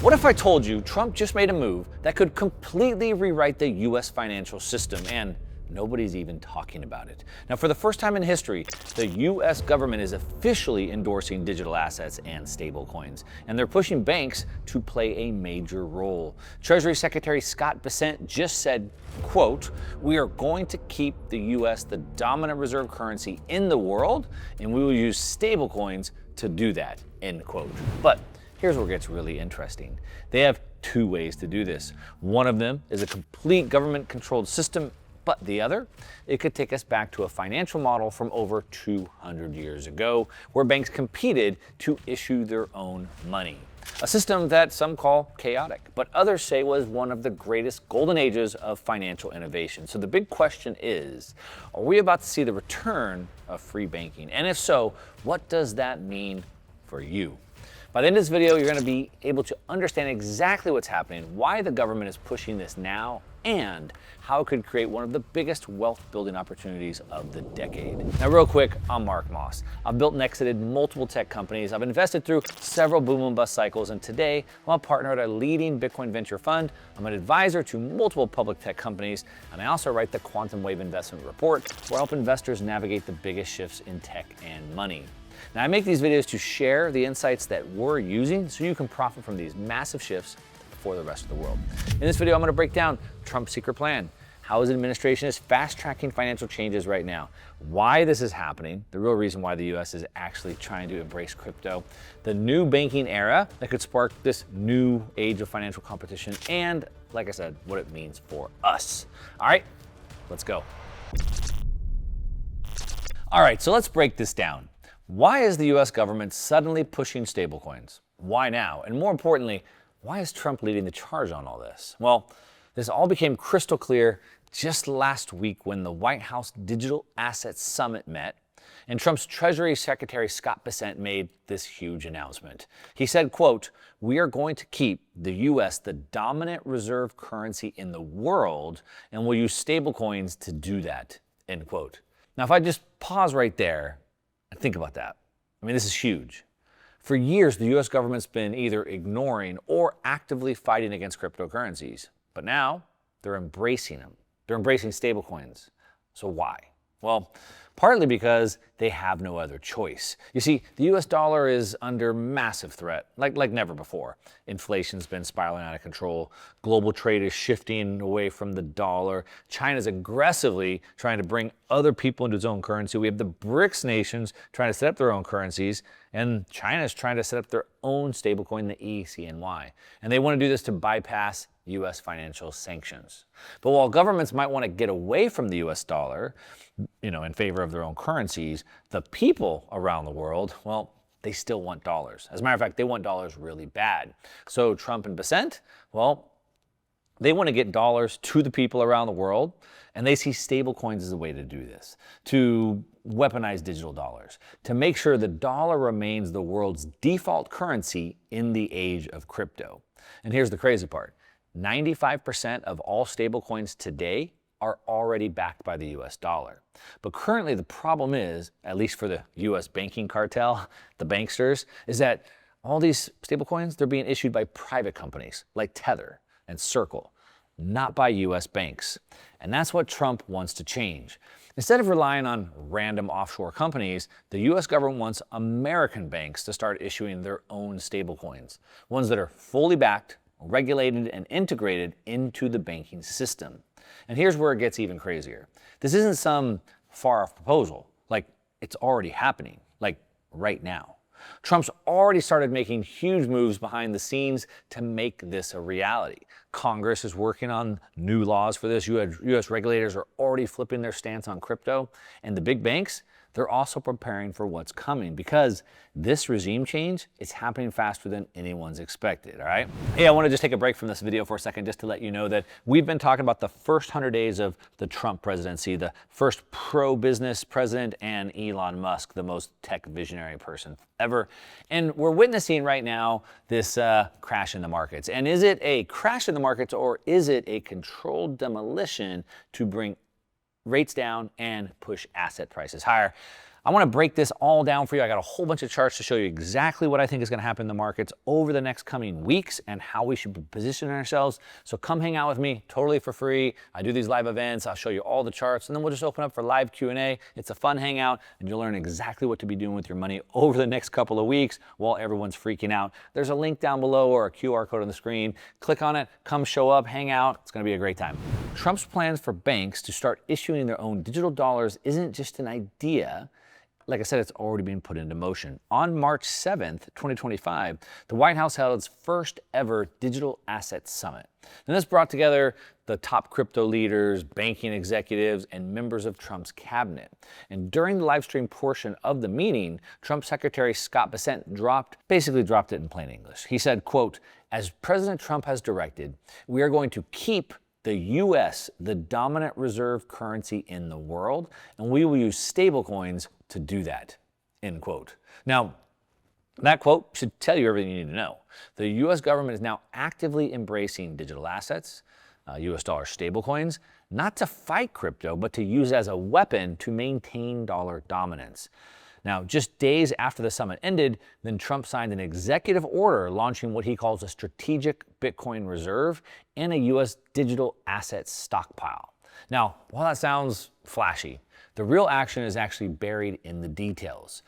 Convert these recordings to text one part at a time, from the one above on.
What if I told you Trump just made a move that could completely rewrite the US financial system and nobody's even talking about it? Now, for the first time in history, the US government is officially endorsing digital assets and stablecoins, and they're pushing banks to play a major role. Treasury Secretary Scott Bessent just said, quote, "We are going to keep the US the dominant reserve currency in the world, and we will use stablecoins to do that," end quote. But here's where it gets really interesting. They have two ways to do this. One of them is a complete government-controlled system, but the other, it could take us back to a financial model from over 200 years ago, where banks competed to issue their own money. A system that some call chaotic, but others say was one of the greatest golden ages of financial innovation. So the big question is, are we about to see the return of free banking? And if so, what does that mean for you? By the end of this video, you're going to be able to understand exactly what's happening, why the government is pushing this now, and how it could create one of the biggest wealth building opportunities of the decade. Now, real quick, I'm Mark Moss. I've built and exited multiple tech companies. I've invested through several boom and bust cycles, and today I'm a partner at a leading Bitcoin venture fund. I'm an advisor to multiple public tech companies, and I also write the Quantum Wave Investment Report, where I help investors navigate the biggest shifts in tech and money. Now, I make these videos to share the insights that we're using so you can profit from these massive shifts for the rest of the world. In this video, I'm going to break down Trump's secret plan, how his administration is fast-tracking financial changes right now, why this is happening, the real reason why the US is actually trying to embrace crypto, the new banking era that could spark this new age of financial competition, and, like I said, what it means for us. All right, let's go. All right, so let's break this down. Why is the US government suddenly pushing stablecoins? Why now? And more importantly, why is Trump leading the charge on all this? Well, this all became crystal clear just last week when the White House Digital Assets Summit met, and Trump's Treasury Secretary Scott Bessent made this huge announcement. He said, quote, "We are going to keep the US the dominant reserve currency in the world, and we'll use stablecoins to do that," end quote. Now, if I just pause right there, and think about that. I mean, this is huge. For years, the US government's been either ignoring or actively fighting against cryptocurrencies. But now, they're embracing them. They're embracing stablecoins. So why? Well, partly because they have no other choice. You see, the US dollar is under massive threat, like never before. Inflation's been spiraling out of control. Global trade is shifting away from the dollar. China's aggressively trying to bring other people into its own currency. We have the BRICS nations trying to set up their own currencies, and China's trying to set up their own stablecoin, the ECNY. And they want to do this to bypass US financial sanctions. But while governments might want to get away from the US dollar, in favor of their own currencies, the people around the world, well, they still want dollars. As a matter of fact, they want dollars really bad. So Trump and Bessent, well, they want to get dollars to the people around the world, and they see stablecoins as a way to do this, to weaponize digital dollars, to make sure the dollar remains the world's default currency in the age of crypto. And here's the crazy part. 95% of all stablecoins today are already backed by the US dollar. But currently the problem is, at least for the US banking cartel, the banksters, is that all these stablecoins, they're being issued by private companies like Tether and Circle, not by US banks. And that's what Trump wants to change. Instead of relying on random offshore companies, the US government wants American banks to start issuing their own stablecoins, ones that are fully backed, regulated, and integrated into the banking system. And here's where it gets even crazier. This isn't some far-off proposal. It's already happening, right now. Trump's already started making huge moves behind the scenes to make this a reality. Congress is working on new laws for this. US regulators are already flipping their stance on crypto. And the big banks, they're also preparing for what's coming because this regime change is happening faster than anyone's expected, all right? Hey, I want to just take a break from this video for a second just to let you know that we've been talking about the first 100 days of the Trump presidency, the first pro-business president, and Elon Musk, the most tech visionary person ever. And we're witnessing right now this crash in the markets. And is it a crash in the markets or is it a controlled demolition to bring rates down and push asset prices higher? I want to break this all down for you. I got a whole bunch of charts to show you exactly what I think is going to happen in the markets over the next coming weeks and how we should be positioning ourselves. So come hang out with me totally for free. I do these live events. I'll show you all the charts, and then we'll just open up for live Q&A. It's a fun hangout, and you'll learn exactly what to be doing with your money over the next couple of weeks while everyone's freaking out. There's a link down below or a QR code on the screen. Click on it, come show up, hang out. It's going to be a great time. Trump's plans for banks to start issuing their own digital dollars isn't just an idea. Like I said, it's already been put into motion. On March 7th, 2025, the White House held its first ever Digital Asset Summit. And this brought together the top crypto leaders, banking executives, and members of Trump's cabinet. And during the live stream portion of the meeting, Trump Secretary Scott Bessent basically dropped it in plain English. He said, quote, "As President Trump has directed, we are going to keep the U.S. the dominant reserve currency in the world, and we will use stablecoins to do that," end quote. Now, that quote should tell you everything you need to know. The U.S. government is now actively embracing digital assets, U.S. dollar stablecoins, not to fight crypto, but to use as a weapon to maintain dollar dominance. Now, just days after the summit ended, then Trump signed an executive order launching what he calls a strategic Bitcoin reserve and a U.S. digital asset stockpile. Now, while that sounds flashy, the real action is actually buried in the details.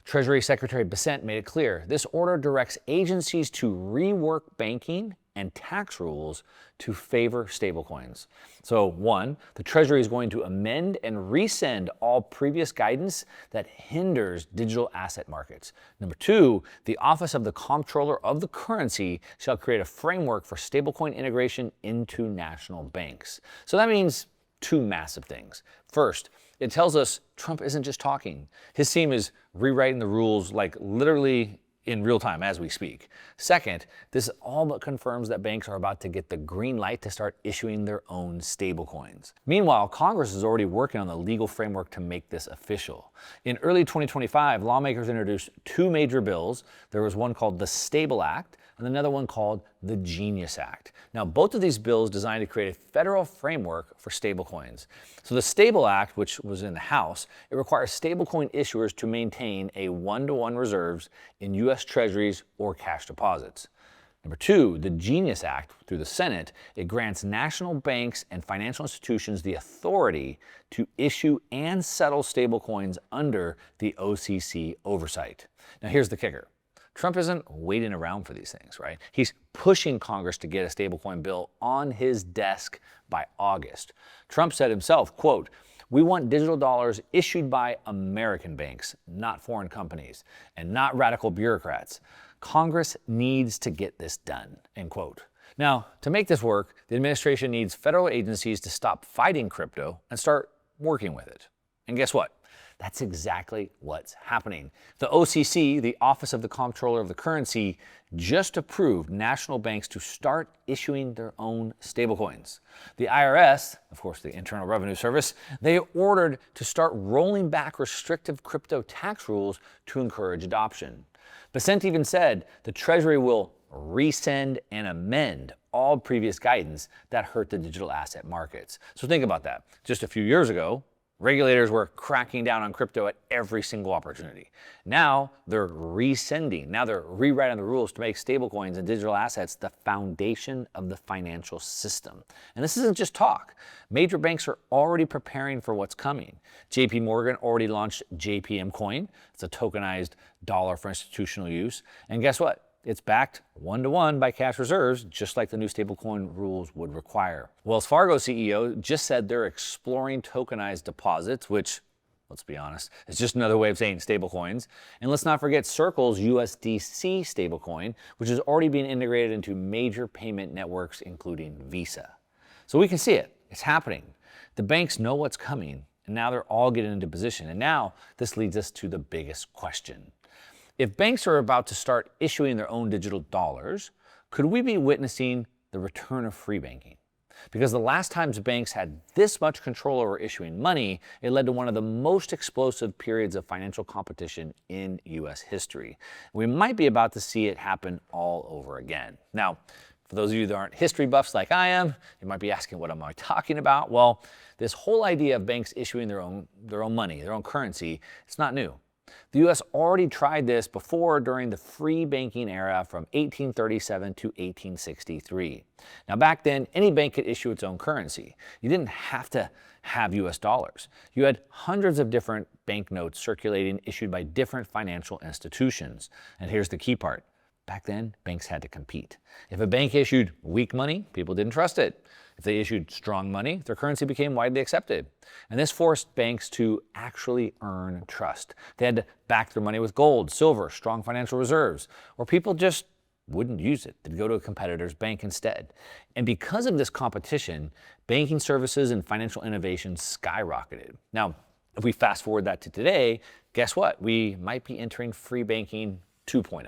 Treasury Secretary Bessent made it clear this order directs agencies to rework banking and tax rules to favor stablecoins. So one, the Treasury is going to amend and rescind all previous guidance that hinders digital asset markets. Number two, the Office of the Comptroller of the Currency shall create a framework for stablecoin integration into national banks. So that means two massive things. First, it tells us Trump isn't just talking. His team is rewriting the rules like literally in real time as we speak. Second, this all but confirms that banks are about to get the green light to start issuing their own stablecoins. Meanwhile, Congress is already working on the legal framework to make this official. In early 2025, lawmakers introduced two major bills. There was one called the Stable Act and another one called the Genius Act. Now, both of these bills designed to create a federal framework for stablecoins. So the Stable Act, which was in the House, it requires stablecoin issuers to maintain a one-to-one reserves in U.S. Treasuries or cash deposits. Number two, the Genius Act, through the Senate, it grants national banks and financial institutions the authority to issue and settle stablecoins under the OCC oversight. Now, here's the kicker. Trump isn't waiting around for these things, right? He's pushing Congress to get a stablecoin bill on his desk by August. Trump said himself, quote, "We want digital dollars issued by American banks, not foreign companies, and not radical bureaucrats. Congress needs to get this done," end quote. Now, to make this work, the administration needs federal agencies to stop fighting crypto and start working with it. And guess what? That's exactly what's happening. The OCC, the Office of the Comptroller of the Currency, just approved national banks to start issuing their own stablecoins. The IRS, of course the Internal Revenue Service, they ordered to start rolling back restrictive crypto tax rules to encourage adoption. Bessent even said the Treasury will rescind and amend all previous guidance that hurt the digital asset markets. So think about that. Just a few years ago, regulators were cracking down on crypto at every single opportunity. Now they're rescinding. Now they're rewriting the rules to make stablecoins and digital assets the foundation of the financial system. And this isn't just talk. Major banks are already preparing for what's coming. JP Morgan already launched JPM Coin. It's a tokenized dollar for institutional use. And guess what? It's backed one-to-one by cash reserves, just like the new stablecoin rules would require. Wells Fargo CEO just said they're exploring tokenized deposits, which, let's be honest, is just another way of saying stablecoins. And let's not forget Circle's USDC stablecoin, which is already being integrated into major payment networks, including Visa. So we can see it. It's happening. The banks know what's coming, and now they're all getting into position. And now this leads us to the biggest question. If banks are about to start issuing their own digital dollars, could we be witnessing the return of free banking? Because the last times banks had this much control over issuing money, it led to one of the most explosive periods of financial competition in U.S. history. We might be about to see it happen all over again. Now, For those of you that aren't history buffs like I am, you might be asking, what am I talking about? Well, this whole idea of banks issuing their own money, their own currency, it's not new. The U.S. already tried this before during the free banking era from 1837 to 1863. Now, back then, any bank could issue its own currency. You didn't have to have U.S. dollars. You had hundreds of different banknotes circulating issued by different financial institutions. And here's the key part. Back then, banks had to compete. If a bank issued weak money, people didn't trust it. If they issued strong money, their currency became widely accepted. And this forced banks to actually earn trust. They had to back their money with gold, silver, strong financial reserves, or people just wouldn't use it. They'd go to a competitor's bank instead. And because of this competition, banking services and financial innovation skyrocketed. Now, if we fast forward that to today, guess what? We might be entering free banking 2.0.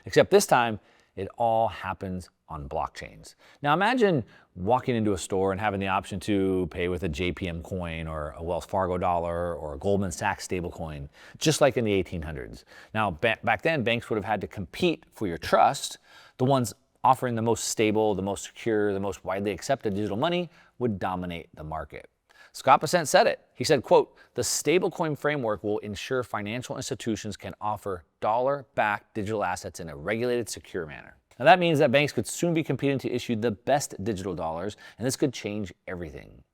Except this time, it all happens on blockchains. Now imagine walking into a store and having the option to pay with a JPM coin or a Wells Fargo dollar or a Goldman Sachs stablecoin, just like in the 1800s. Now back then, banks would have had to compete for your trust. The ones offering the most stable, the most secure, the most widely accepted digital money would dominate the market. Scott Bessent said it. He said, quote, "The stablecoin framework will ensure financial institutions can offer dollar-backed digital assets in a regulated, secure manner." Now that means that banks could soon be competing to issue the best digital dollars, and this could change everything.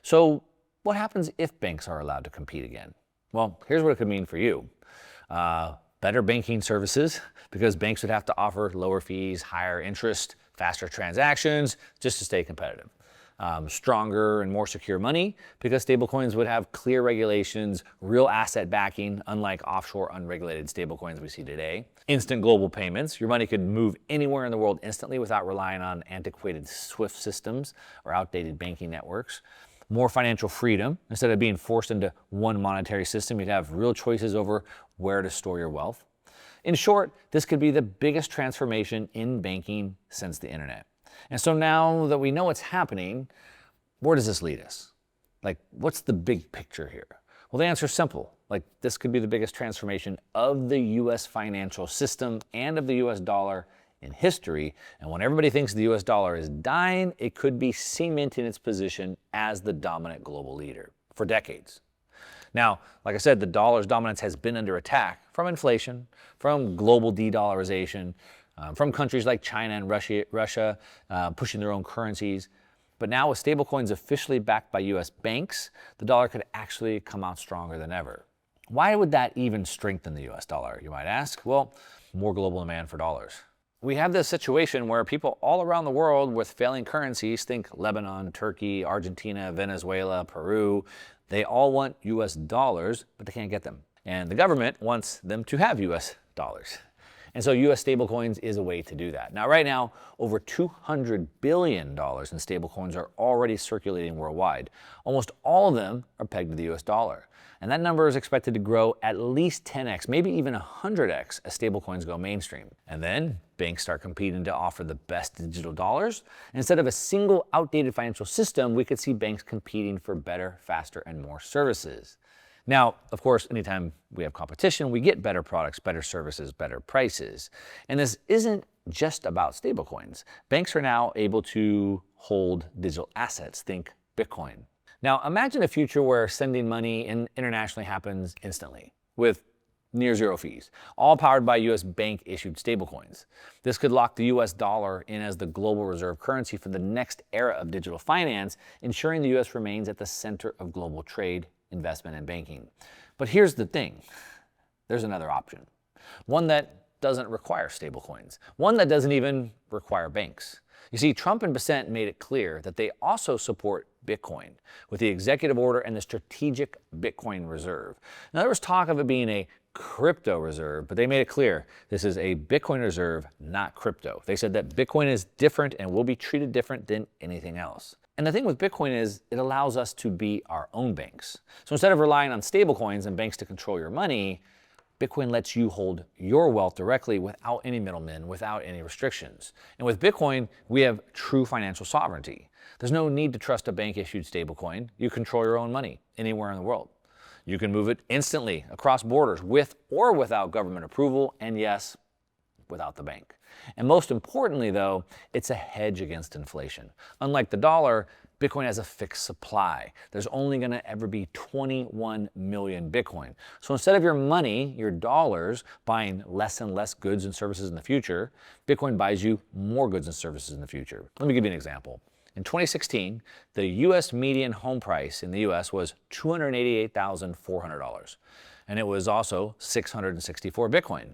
So what happens if banks are allowed to compete again? Well, here's what it could mean for you. Better banking services, because banks would have to offer lower fees, higher interest, faster transactions, just to stay competitive. Stronger and more secure money, because stablecoins would have clear regulations, real asset backing, unlike offshore unregulated stablecoins we see today. Instant global payments. Your money could move anywhere in the world instantly without relying on antiquated SWIFT systems or outdated banking networks. More financial freedom. Instead of being forced into one monetary system, you'd have real choices over where to store your wealth. In short, this could be the biggest transformation in banking since the internet. And so now that we know what's happening, where does this lead us? Like, what's the big picture here? Well, the answer is simple. Like, this could be the biggest transformation of the U.S. financial system and of the U.S. dollar in history. And when everybody thinks the U.S. dollar is dying, it could be cementing its position as the dominant global leader for decades. Now, like I said, the dollar's dominance has been under attack from inflation, from global de-dollarization, from countries like China and Russia pushing their own currencies. But now with stablecoins officially backed by U.S. banks, the dollar could actually come out stronger than ever. Why would that even strengthen the U.S. dollar, you might ask? Well, more global demand for dollars. We have this situation where people all around the world with failing currencies, think Lebanon, Turkey, Argentina, Venezuela, Peru, they all want U.S. dollars, but they can't get them. And the government wants them to have U.S. dollars. And so U.S. stablecoins is a way to do that. Now, right now, over $200 billion in stablecoins are already circulating worldwide. Almost all of them are pegged to the U.S. dollar. And that number is expected to grow at least 10x, maybe even 100x as stablecoins go mainstream. And then banks start competing to offer the best digital dollars. Instead of a single outdated financial system, we could see banks competing for better, faster, and more services. Now, of course, anytime we have competition, we get better products, better services, better prices. And this isn't just about stablecoins. Banks are now able to hold digital assets, think Bitcoin. Now, imagine a future where sending money internationally happens instantly with near zero fees, all powered by U.S. bank-issued stablecoins. This could lock the U.S. dollar in as the global reserve currency for the next era of digital finance, ensuring the U.S. remains at the center of global trade, investment, and banking. But here's the thing. There's another option. One that doesn't require stablecoins. One that doesn't even require banks. You see, Trump and Bessent made it clear that they also support Bitcoin with the executive order and the strategic Bitcoin reserve. Now, there was talk of it being a crypto reserve, but they made it clear this is a Bitcoin reserve, not crypto. They said that Bitcoin is different and will be treated different than anything else. And the thing with Bitcoin is it allows us to be our own banks. So instead of relying on stablecoins and banks to control your money, Bitcoin lets you hold your wealth directly without any middlemen, without any restrictions. And with Bitcoin, we have true financial sovereignty. There's no need to trust a bank-issued stablecoin. You control your own money anywhere in the world. You can move it instantly across borders with or without government approval, and yes, without the bank. And most importantly, though, it's a hedge against inflation. Unlike the dollar, Bitcoin has a fixed supply. There's only going to ever be 21 million Bitcoin. So instead of your money, your dollars, buying less and less goods and services in the future, Bitcoin buys you more goods and services in the future. Let me give you an example. In 2016, the U.S. median home price in the U.S. was $288,400, and it was also 664 Bitcoin.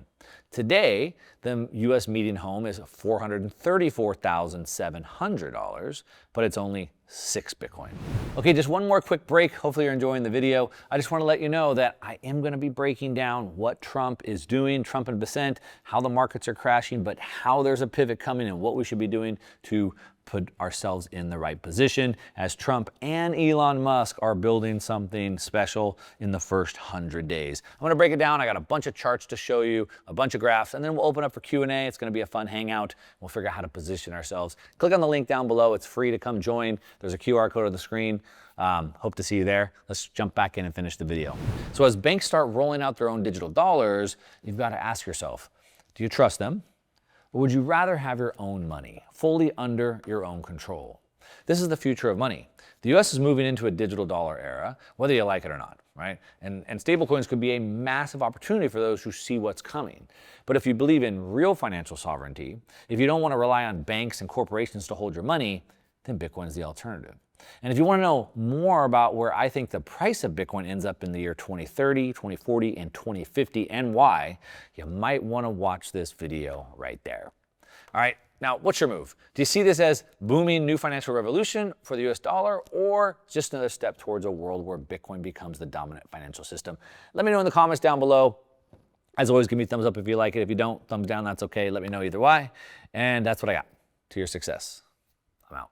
Today, the U.S. median home is $434,700, but it's only 6 Bitcoin. Okay, just one more quick break. Hopefully you're enjoying the video. I just want to let you know that I am going to be breaking down what Trump is doing, Trump and Bessent, how the markets are crashing, but how there's a pivot coming and what we should be doing to put ourselves in the right position as Trump and Elon Musk are building something special in the first 100 days. I'm going to break it down. I got a bunch of charts to show you, a bunch of graphs, and then we'll open up for Q&A. It's going to be a fun hangout. We'll figure out how to position ourselves. Click on the link down below. It's free to come join. There's a QR code on the screen. Hope to see you there. Let's jump back in and finish the video. So as banks start rolling out their own digital dollars, you've got to ask yourself, do you trust them? Or would you rather have your own money, fully under your own control? This is the future of money. The U.S. is moving into a digital dollar era, whether you like it or not, right? And stablecoins could be a massive opportunity for those who see what's coming. But if you believe in real financial sovereignty, if you don't want to rely on banks and corporations to hold your money, then Bitcoin is the alternative. And if you want to know more about where I think the price of Bitcoin ends up in the year 2030, 2040, and 2050 and why, you might want to watch this video right there. All right, now what's your move? Do you see this as booming new financial revolution for the US dollar or just another step towards a world where Bitcoin becomes the dominant financial system? Let me know in the comments down below. As always, give me a thumbs up if you like it. If you don't, thumbs down, that's okay. Let me know either way. And that's what I got. To your success. I'm out.